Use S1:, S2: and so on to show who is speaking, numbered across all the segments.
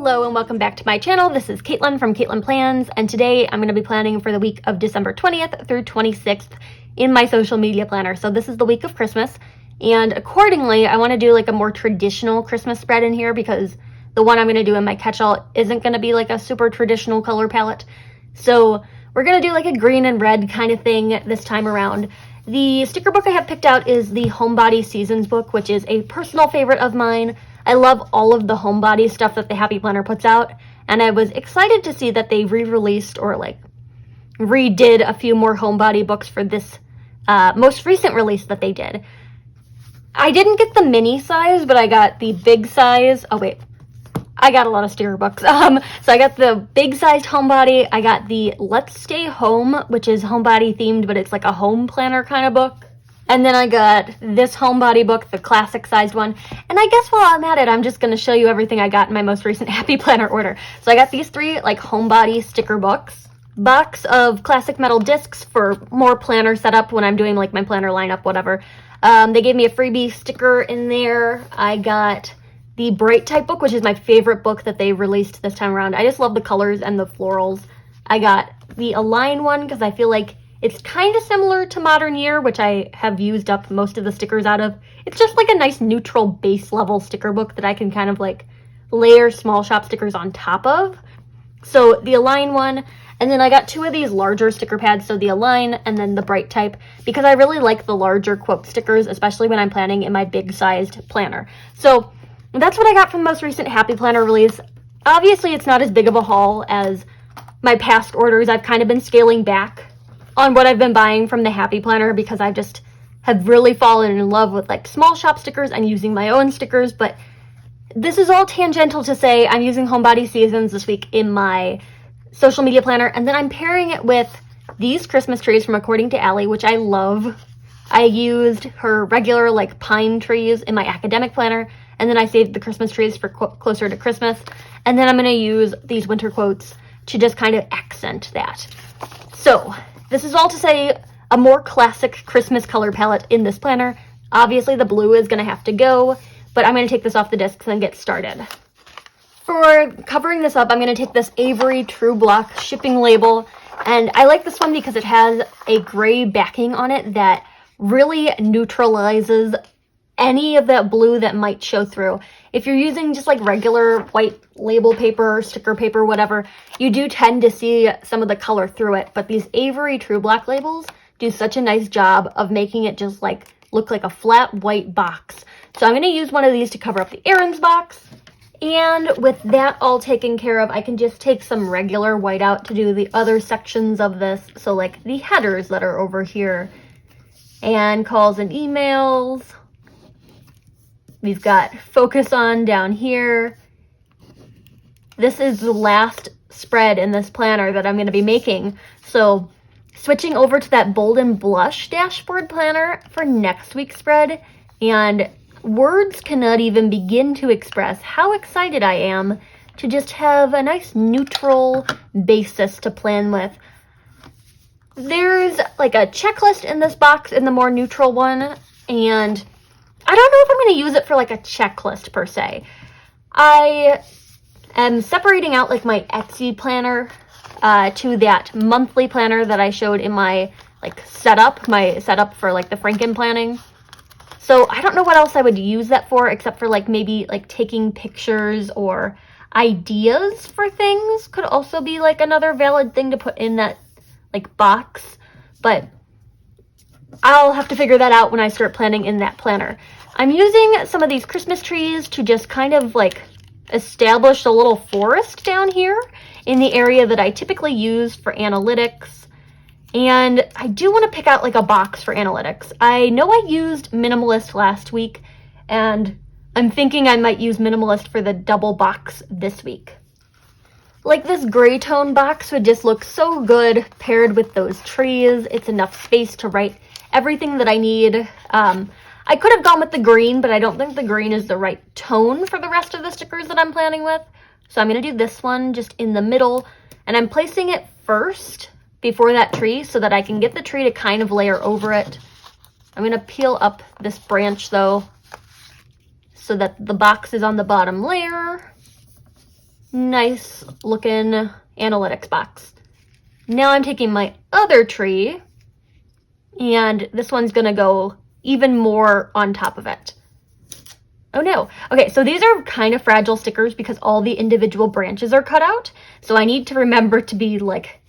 S1: Hello and welcome back to my channel. This is Caitlin from Caitlin Plans, and today I'm going to be planning for the week of December 20th through 26th in my social media planner. So this is the week of Christmas, and accordingly I want to do like a more traditional Christmas spread in here because the one I'm going to do in my catch-all isn't going to be like a super traditional color palette. So we're going to do like a green and red kind of thing this time around. The sticker book I have picked out is the Homebody Seasons book, which is a personal favorite of mine. I love all of the Homebody stuff that the Happy Planner puts out, and I was excited to see that they re-released or like redid a few more Homebody books for this most recent release that they did. I didn't get the mini size, but I got the big size. Oh wait, I got a lot of sticker books. So I got the big sized Homebody. I got the Let's Stay Home, which is Homebody themed, but it's like a home planner kind of book. And then I got this Homebody book, the classic sized one. And I guess while I'm at it, I'm just going to show you everything I got in my most recent Happy Planner order. So I got these three like Homebody sticker books. Box of classic metal discs for more planner setup when I'm doing like my planner lineup, whatever. They gave me a freebie sticker in there. I got the Bright type book, which is my favorite book that they released this time around. I just love the colors and the florals. I got the Align one because I feel like it's kind of similar to Modern Year, which I have used up most of the stickers out of. It's just like a nice neutral base level sticker book that I can kind of like layer small shop stickers on top of. So the Align one, and then I got two of these larger sticker pads, so the Align and then the Bright type, because I really like the larger quote stickers, especially when I'm planning in my big sized planner. So that's what I got from the most recent Happy Planner release. Obviously it's not as big of a haul as my past orders. I've kind of been scaling back on what I've been buying from the Happy Planner because I just have really fallen in love with like small shop stickers and using my own stickers. But this is all tangential to say I'm using Homebody Seasons this week in my social media planner, and then I'm pairing it with these Christmas trees from According to Allie, which I love. I used her regular like pine trees in my academic planner, and then I saved the Christmas trees for closer to Christmas, and then I'm going to use these winter quotes to just kind of accent that. So this is all to say a more classic Christmas color palette in this planner. Obviously the blue is going to have to go, but I'm going to take this off the discs and get started. For covering this up, I'm going to take this Avery True Block shipping label, and I like this one because it has a gray backing on it that really neutralizes any of that blue that might show through. If you're using just like regular white label paper, sticker paper, whatever, you do tend to see some of the color through it, but these Avery True Block labels do such a nice job of making it just like look like a flat white box. So I'm going to use one of these to cover up the errands box, and with that all taken care of, I can just take some regular white out to do the other sections of this, so like the headers that are over here, and calls and emails. We've got focus on down here. This is the last spread in this planner that I'm going to be making. So switching over to that bold and blush dashboard planner for next week's spread. And words cannot even begin to express how excited I am to just have a nice neutral basis to plan with. There's like a checklist in this box in the more neutral one, and I don't know if I'm going to use it for like a checklist per se. I am separating out like my Etsy planner to that monthly planner that I showed in my like setup for like the Franken planning. So I don't know what else I would use that for except for like maybe like taking pictures or ideas for things could also be like another valid thing to put in that like box, but I'll have to figure that out when I start planning in that planner. I'm using some of these Christmas trees to just kind of like establish a little forest down here in the area that I typically use for analytics. And I do want to pick out like a box for analytics. I know I used Minimalist last week, and I'm thinking I might use Minimalist for the double box this week. Like this gray tone box would just look so good paired with those trees. It's enough space to write everything that I need. I could have gone with the green, but I don't think the green is the right tone for the rest of the stickers that I'm planning with. So I'm going to do this one just in the middle, and I'm placing it first before that tree so that I can get the tree to kind of layer over it. I'm going to peel up this branch though so that the box is on the bottom layer. nice looking analytics box. Now I'm taking my other tree, and this one's gonna go even more on top of it. Oh no. Okay, so these are kind of fragile stickers because all the individual branches are cut out. So I need to remember to be like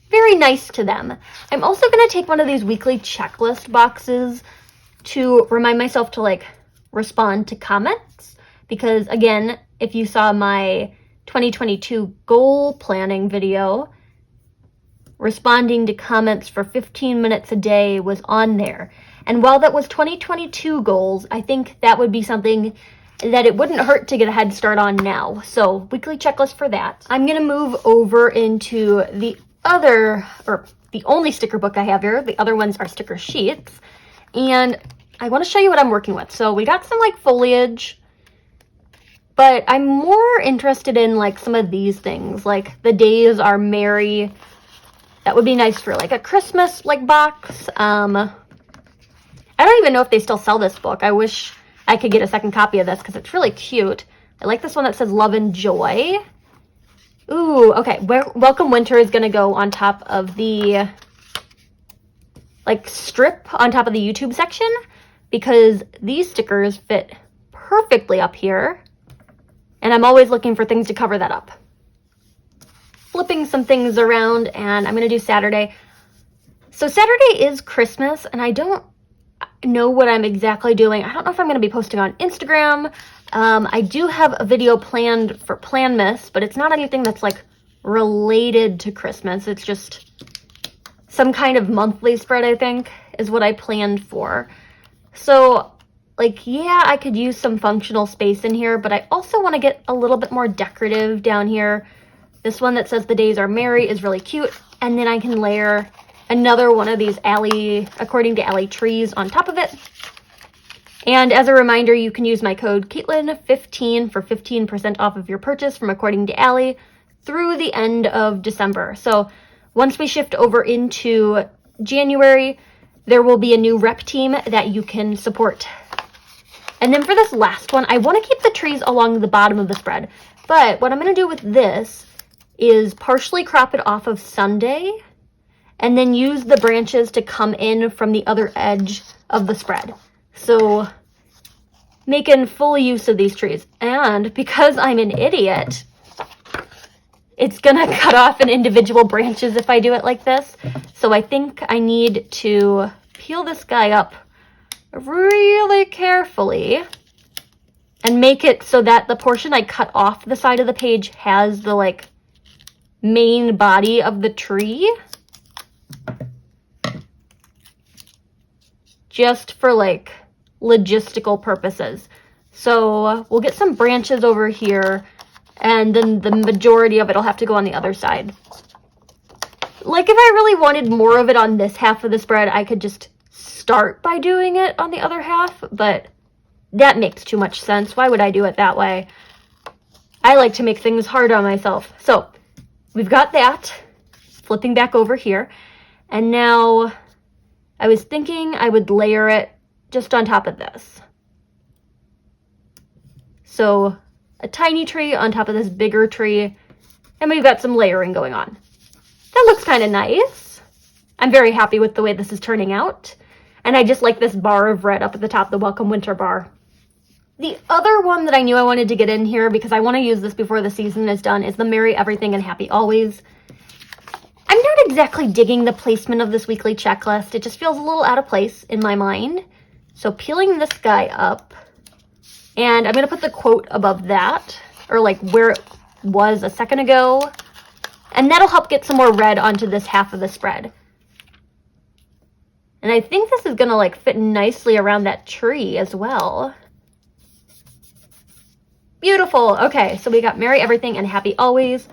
S1: very nice to them. I'm also gonna take one of these weekly checklist boxes to remind myself to like respond to comments. Because again, if you saw my 2022 goal planning video, responding to comments for 15 minutes a day was on there. And while that was 2022 goals, I think that would be something that it wouldn't hurt to get a head start on now. So weekly checklist for that. I'm gonna move over into the only sticker book I have here. The other ones are sticker sheets. And I wanna show you what I'm working with. So we got some like foliage, but I'm more interested in like some of these things, like the days are merry. That would be nice for like a Christmas like box. I don't even know if they still sell this book. I wish I could get a second copy of this because it's really cute. I like this one that says love and joy. Ooh, okay. Welcome Winter is going to go on top of the like strip on top of the YouTube section because these stickers fit perfectly up here. And I'm always looking for things to cover that up. Flipping some things around, and I'm going to do Saturday. So Saturday is Christmas, and I don't know what I'm exactly doing. I don't know if I'm going to be posting on Instagram. I do have a video planned for Planmas, but it's not anything that's like related to Christmas. It's just some kind of monthly spread, I think, is what I planned for. So, like, yeah, I could use some functional space in here, but I also want to get a little bit more decorative down here. This one that says the days are merry is really cute. And then I can layer another one of these according to Alley trees on top of it. And as a reminder, you can use my code Caitlin15 for 15% off of your purchase from According to Alley through the end of December. So once we shift over into January, there will be a new rep team that you can support. And then for this last one, I want to keep the trees along the bottom of the spread. But what I'm going to do with this is partially crop it off of Sunday and then use the branches to come in from the other edge of the spread. So making full use of these trees. And because I'm an idiot, it's gonna cut off in individual branches if I do it like this. So I think I need to peel this guy up really carefully and make it so that the portion I cut off the side of the page has the like main body of the tree. Just for like logistical purposes. So we'll get some branches over here and then the majority of it will have to go on the other side. Like if I really wanted more of it on this half of the spread, I could just start by doing it on the other half, but that makes too much sense. Why would I do it that way? I like to make things hard on myself. So we've got that. Flipping back over here. And now I was thinking I would layer it just on top of this. So a tiny tree on top of this bigger tree, and we've got some layering going on. That looks kind of nice. I'm very happy with the way this is turning out. And I just like this bar of red up at the top, the Welcome Winter bar. The other one that I knew I wanted to get in here because I want to use this before the season is done is the Merry Everything and Happy Always. I'm not exactly digging the placement of this weekly checklist. It just feels a little out of place in my mind. So peeling this guy up, and I'm going to put the quote above that, or like where it was a second ago. And that'll help get some more red onto this half of the spread. And I think this is going to like fit nicely around that tree as well. Beautiful. Okay, so we got Merry Everything and Happy Always.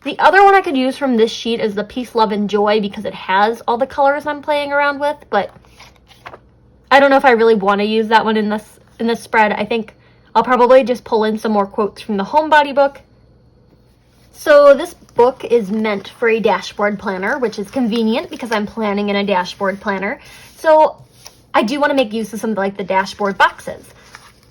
S1: The other one I could use from this sheet is the Peace, Love, and Joy because it has all the colors I'm playing around with, but I don't know if I really want to use that one in this spread. I think I'll probably just pull in some more quotes from the Homebody book. So this book is meant for a dashboard planner, which is convenient because I'm planning in a dashboard planner. So I do want to make use of some of like the dashboard boxes.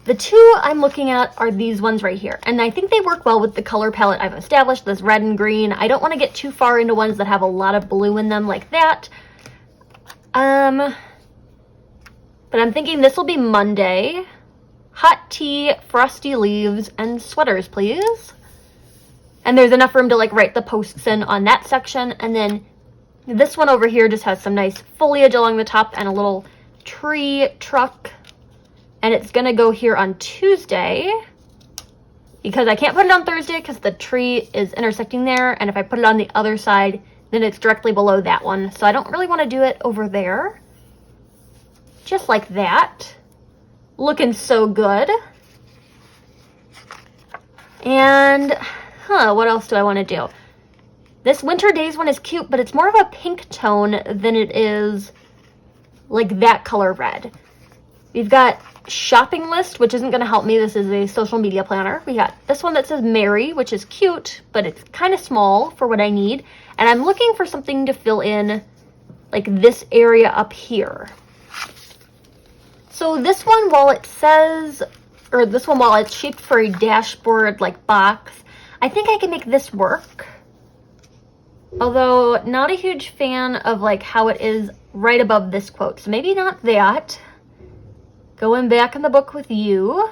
S1: The two I'm looking at are these ones right here. And I think they work well with the color palette I've established, this red and green. I don't want to get too far into ones that have a lot of blue in them like that. But I'm thinking this will be Monday. Hot tea, frosty leaves, and sweaters, please. And there's enough room to like write the posts in on that section. And then this one over here just has some nice foliage along the top and a little tree truck. And it's gonna go here on Tuesday because I can't put it on Thursday because the tree is intersecting there. And if I put it on the other side, then it's directly below that one. So I don't really want to do it over there. Just like that. Looking so good. And, what else do I want to do? This Winter Days one is cute, but it's more of a pink tone than it is like that color red. We've got shopping list, which isn't going to help me. This is a social media planner. We got this one that says Mary, which is cute, but it's kind of small for what I need. And I'm looking for something to fill in like this area up here. So this one, while it says, or this one, while it's shaped for a dashboard like box, I think I can make this work. Although not a huge fan of like how it is right above this quote. So maybe not that. Going back in the book with you.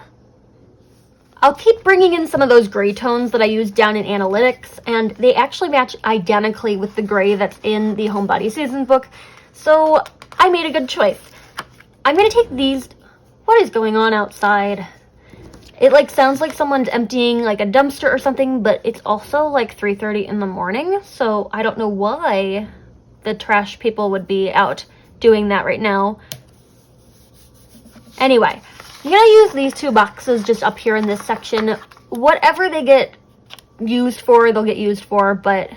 S1: I'll keep bringing in some of those gray tones that I used down in analytics, and they actually match identically with the gray that's in the Homebody Seasons book. So I made a good choice. I'm going to take these. What is going on outside? It like sounds like someone's emptying like a dumpster or something, but it's also like 3:30 in the morning. So I don't know why the trash people would be out doing that right now. Anyway, I'm going to use these two boxes just up here in this section. Whatever they get used for, they'll get used for, but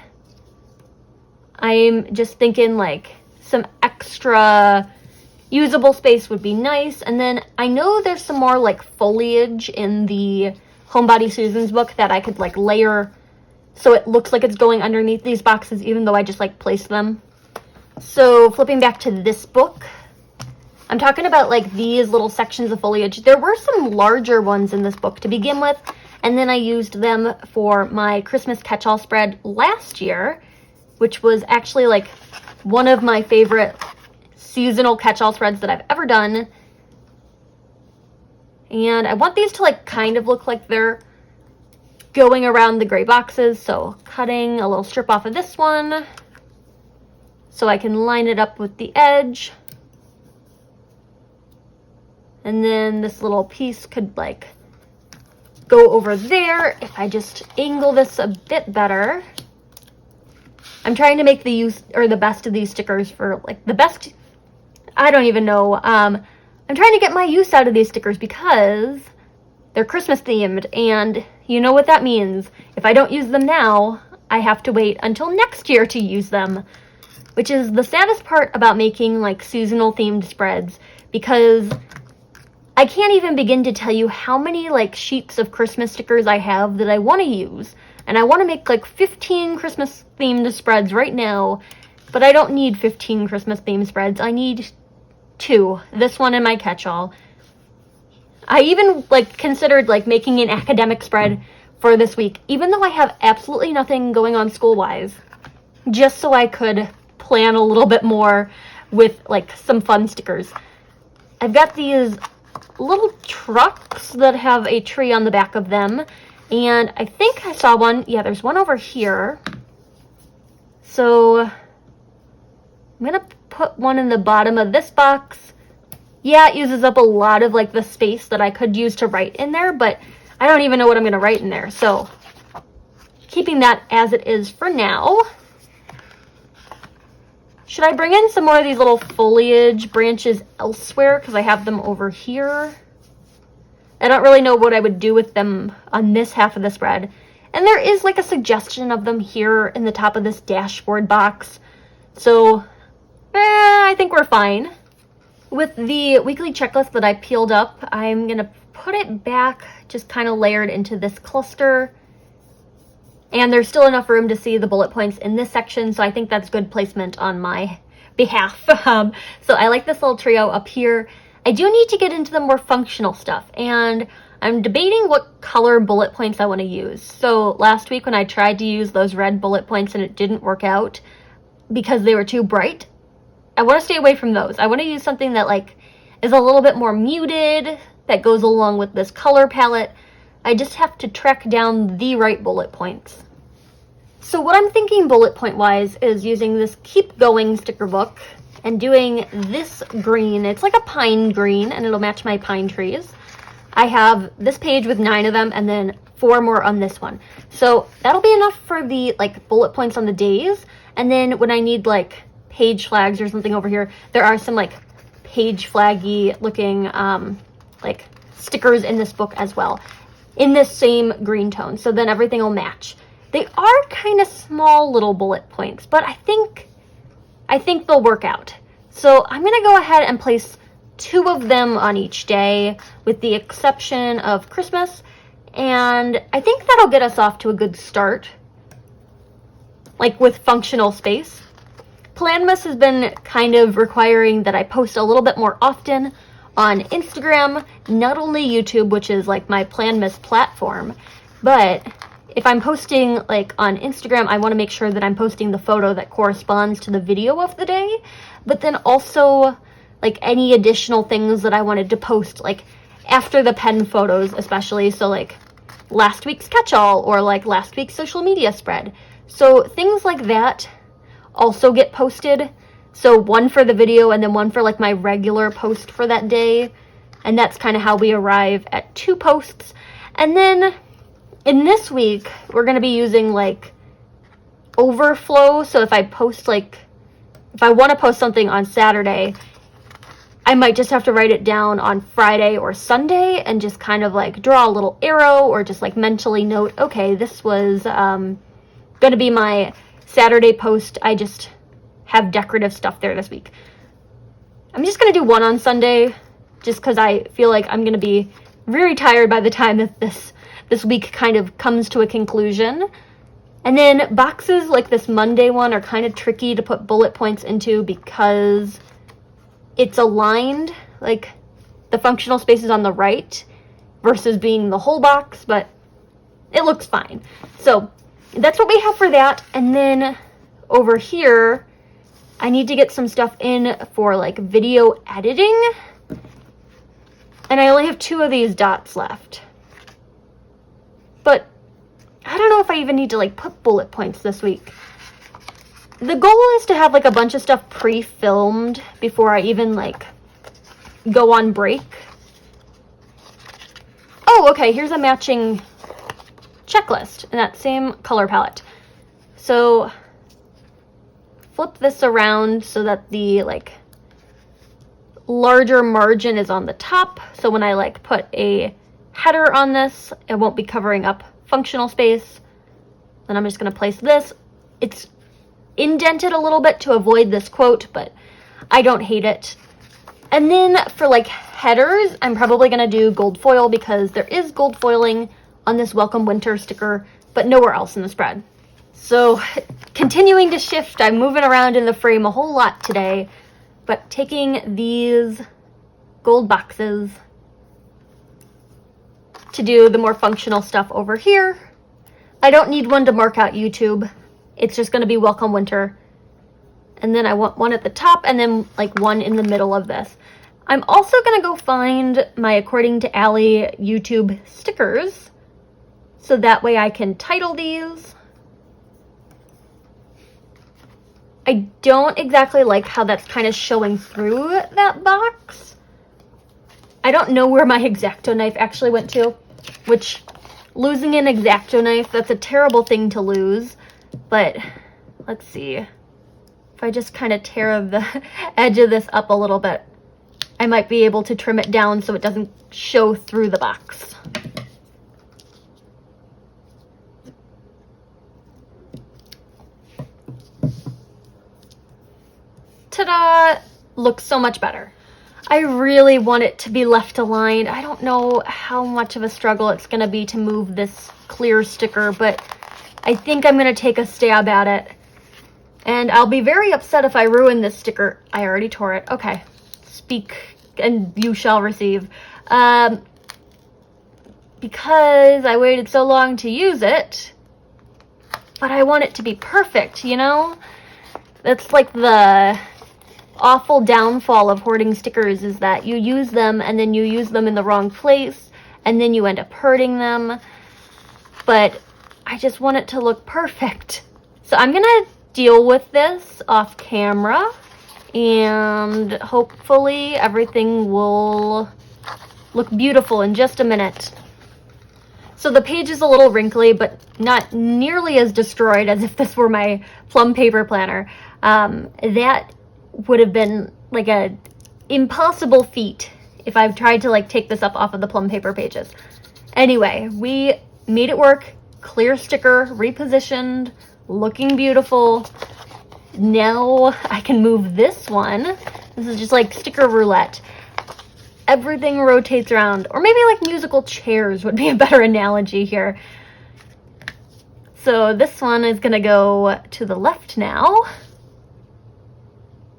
S1: I'm just thinking like some extra usable space would be nice. And then I know there's some more like foliage in the Homebody Seasons book that I could like layer so it looks like it's going underneath these boxes even though I just like placed them. So flipping back to this book, I'm talking about like these little sections of foliage. There were some larger ones in this book to begin with, and then I used them for my Christmas catch-all spread last year, which was actually like one of my favorite seasonal catch-all spreads that I've ever done. And I want these to like kind of look like they're going around the gray boxes, so cutting a little strip off of this one so I can line it up with the edge. And then this little piece could like go over there if I just angle this a bit better. I'm trying to make the use or the best of these stickers for like the best. I don't even know. I'm trying to get my use out of these stickers because they're Christmas themed, and you know what that means. If I don't use them now, I have to wait until next year to use them, which is the saddest part about making like seasonal themed spreads, because I can't even begin to tell you how many like sheets of Christmas stickers I have that I want to use. And I want to make like 15 Christmas themed spreads right now, but I don't need 15 Christmas themed spreads. I need 2. This one and my catch-all. I even like considered like making an academic spread for this week, even though I have absolutely nothing going on school-wise, just so I could plan a little bit more with like some fun stickers. I've got these little trucks that have a tree on the back of them, and I think I saw one. Yeah, there's one over here. So I'm gonna put one in the bottom of this box. Yeah, it uses up a lot of like the space that I could use to write in there, but I don't even know what I'm gonna write in there, so keeping that as it is for now. Should I bring in some more of these little foliage branches elsewhere? Because I have them over here. I don't really know what I would do with them on this half of the spread. And there is like a suggestion of them here in the top of this dashboard box. So, I think we're fine. With the weekly checklist that I peeled up, I'm going to put it back just kind of layered into this cluster. And there's still enough room to see the bullet points in this section, so I think that's good placement on my behalf. So I like this little trio up here. I do need to get into the more functional stuff, and I'm debating what color bullet points I want to use. So last week when I tried to use those red bullet points and it didn't work out because they were too bright, I want to stay away from those. I want to use something that like is a little bit more muted, that goes along with this color palette. I just have to track down the right bullet points. So what I'm thinking bullet point wise is using this Keep Going sticker book and doing this green. It's like a pine green and it'll match my pine trees. I have this page with 9 of them and then 4 more on this one. So that'll be enough for the like bullet points on the days. And then when I need like page flags or something over here, there are some like page flaggy looking like stickers in this book as well, in this same green tone. So then everything will match. They are kind of small little bullet points, but I think they'll work out. So I'm gonna go ahead and place 2 of them on each day, with the exception of Christmas, and I think that'll get us off to a good start, like with functional space. Planmas has been kind of requiring that I post a little bit more often on Instagram, not only YouTube, which is like my Planmas platform, but if I'm posting like on Instagram, I want to make sure that I'm posting the photo that corresponds to the video of the day, but then also like any additional things that I wanted to post, like after the pen photos especially, so like last week's catch-all or like last week's social media spread. So things like that also get posted. So one for the video and then one for like my regular post for that day. And that's kind of how we arrive at 2 posts. And then in this week, we're going to be using like overflow. So if I post like, if I want to post something on Saturday, I might just have to write it down on Friday or Sunday and just kind of like draw a little arrow or just like mentally note, okay, this was going to be my Saturday post. I just have decorative stuff there this week. I'm just going to do 1 on Sunday just because I feel like I'm going to be very tired by the time that this week kind of comes to a conclusion. And then boxes like this Monday one are kind of tricky to put bullet points into because it's aligned, like the functional space is on the right versus being the whole box, but it looks fine. So that's what we have for that. And then over here, I need to get some stuff in for like video editing. And I only have 2 of these dots left. But I don't know if I even need to like put bullet points this week. The goal is to have like a bunch of stuff pre-filmed before I even like go on break. Oh, okay, here's a matching checklist in that same color palette. So flip this around so that the like larger margin is on the top. So when I like put a header on this, it won't be covering up functional space. Then I'm just going to place this. It's indented a little bit to avoid this quote, but I don't hate it. And then for like headers, I'm probably going to do gold foil because there is gold foiling on this Welcome Winter sticker, but nowhere else in the spread. So continuing to shift, I'm moving around in the frame a whole lot today, but taking these gold boxes to do the more functional stuff over here. I don't need one to mark out YouTube. It's just going to be Welcome Winter. And then I want one at the top and then like one in the middle of this. I'm also going to go find my According to Allie YouTube stickers. So that way I can title these. I don't exactly like how that's kind of showing through that box. I don't know where my X-Acto knife actually went to, which losing an X-Acto knife, that's a terrible thing to lose. But let's see. If I just kind of tear the edge of this up a little bit, I might be able to trim it down so it doesn't show through the box. Ta-da! Looks so much better. I really want it to be left aligned. I don't know how much of a struggle it's going to be to move this clear sticker, but I think I'm going to take a stab at it. And I'll be very upset if I ruin this sticker. I already tore it. Okay. speak and you shall receive. Because I waited so long to use it, but I want it to be perfect, you know? That's like the awful downfall of hoarding stickers, is that you use them and then you use them in the wrong place and then you end up hurting them. But I just want it to look perfect. So I'm gonna deal with this off camera and hopefully everything will look beautiful in just a minute. So the page is a little wrinkly, but not nearly as destroyed as if this were my plum paper planner. That would have been like a impossible feat if I've tried to like take this up off of the plum paper pages. Anyway, we made it work. Clear sticker, repositioned, looking beautiful. Now I can move this one. This is just like sticker roulette. Everything rotates around, or maybe like musical chairs would be a better analogy here. So this one is gonna go to the left now.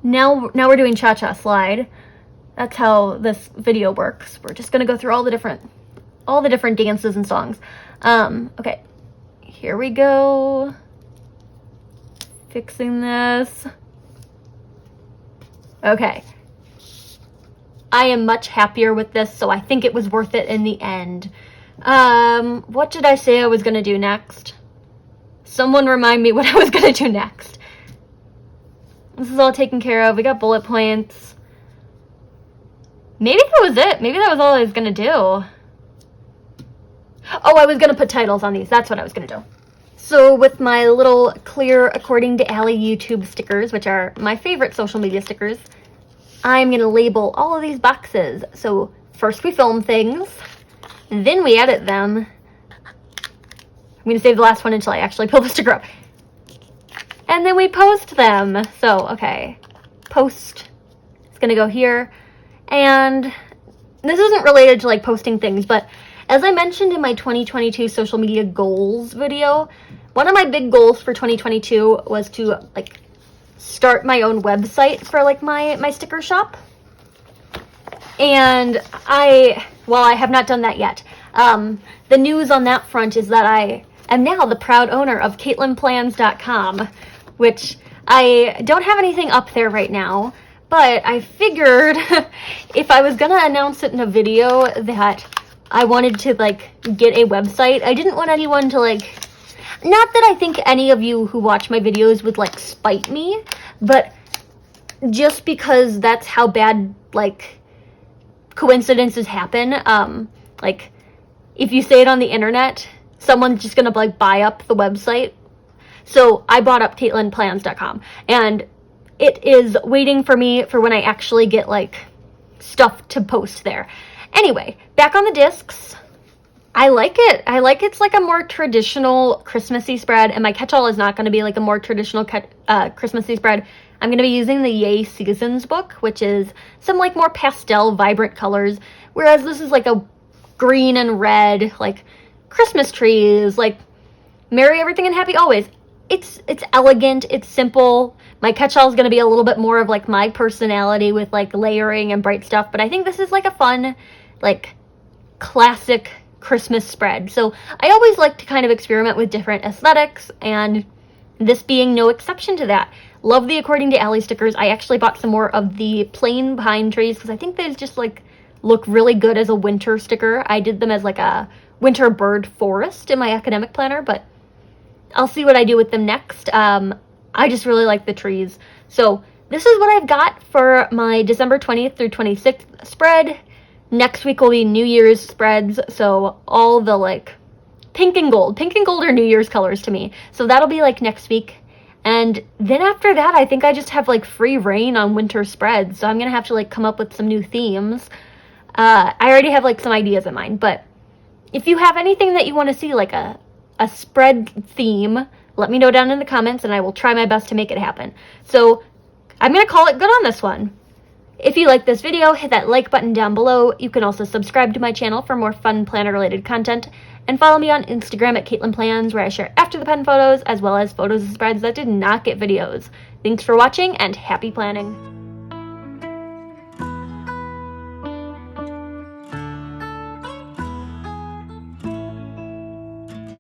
S1: Now we're doing cha-cha slide. That's how this video works. We're just gonna go through all the different dances and songs. Okay, here we go. Fixing this. Okay. I am much happier with this, so I think it was worth it in the end. What did I say I was gonna do next? Someone remind me what I was gonna do next. This is all taken care of. We got bullet points. Maybe that was it. Maybe that was all I was gonna do. Oh, I was gonna put titles on these. That's what I was gonna do. So with my little clear According to Allie YouTube stickers, which are my favorite social media stickers, I'm gonna label all of these boxes. So first we film things, then we edit them. I'm gonna save the last one until I actually pull the sticker up. And then we post them. So, okay, post. It's gonna go here. And this isn't related to like posting things, but as I mentioned in my 2022 social media goals video, one of my big goals for 2022 was to like start my own website for like my sticker shop. And I have not done that yet. The news on that front is that I am now the proud owner of CaitlinPlans.com, which I don't have anything up there right now, but I figured if I was gonna announce it in a video that I wanted to like get a website, I didn't want anyone to like, not that I think any of you who watch my videos would like spite me, but just because that's how bad like coincidences happen. Like if you say it on the internet, someone's just gonna like buy up the website. So I bought up CaitlinPlans.com and it is waiting for me for when I actually get like stuff to post there. Anyway, back on the discs. I like it. It's like a more traditional Christmassy spread, and my catch-all is not going to be like a more traditional Christmassy spread. I'm going to be using the Yay Seasons book, which is some like more pastel, vibrant colors, whereas this is like a green and red, like Christmas trees, like Merry Everything and Happy Always. It's elegant, it's simple. My catch-all is going to be a little bit more of like my personality with like layering and bright stuff, but I think this is like a fun, like classic Christmas spread. So I always like to kind of experiment with different aesthetics, and this being no exception to that. Love the According to Allie stickers. I actually bought some more of the plain pine trees because I think they just like look really good as a winter sticker. I did them as like a winter bird forest in my academic planner, but I'll see what I do with them next. I just really like the trees. So this is what I've got for my December 20th through 26th spread. Next week will be New Year's spreads, so all the like pink and gold. Pink and gold are New Year's colors to me. So that'll be like next week. And then after that, I think I just have like free reign on winter spreads. So I'm going to have to like come up with some new themes. I already have like some ideas in mind, but if you have anything that you want to see, like a spread theme, let me know down in the comments and I will try my best to make it happen. So I'm going to call it good on this one. If you like this video, hit that like button down below. You can also subscribe to my channel for more fun planner related content, and follow me on Instagram at Caitlin Plans, where I share after the pen photos as well as photos of spreads that did not get videos. Thanks for watching and happy planning.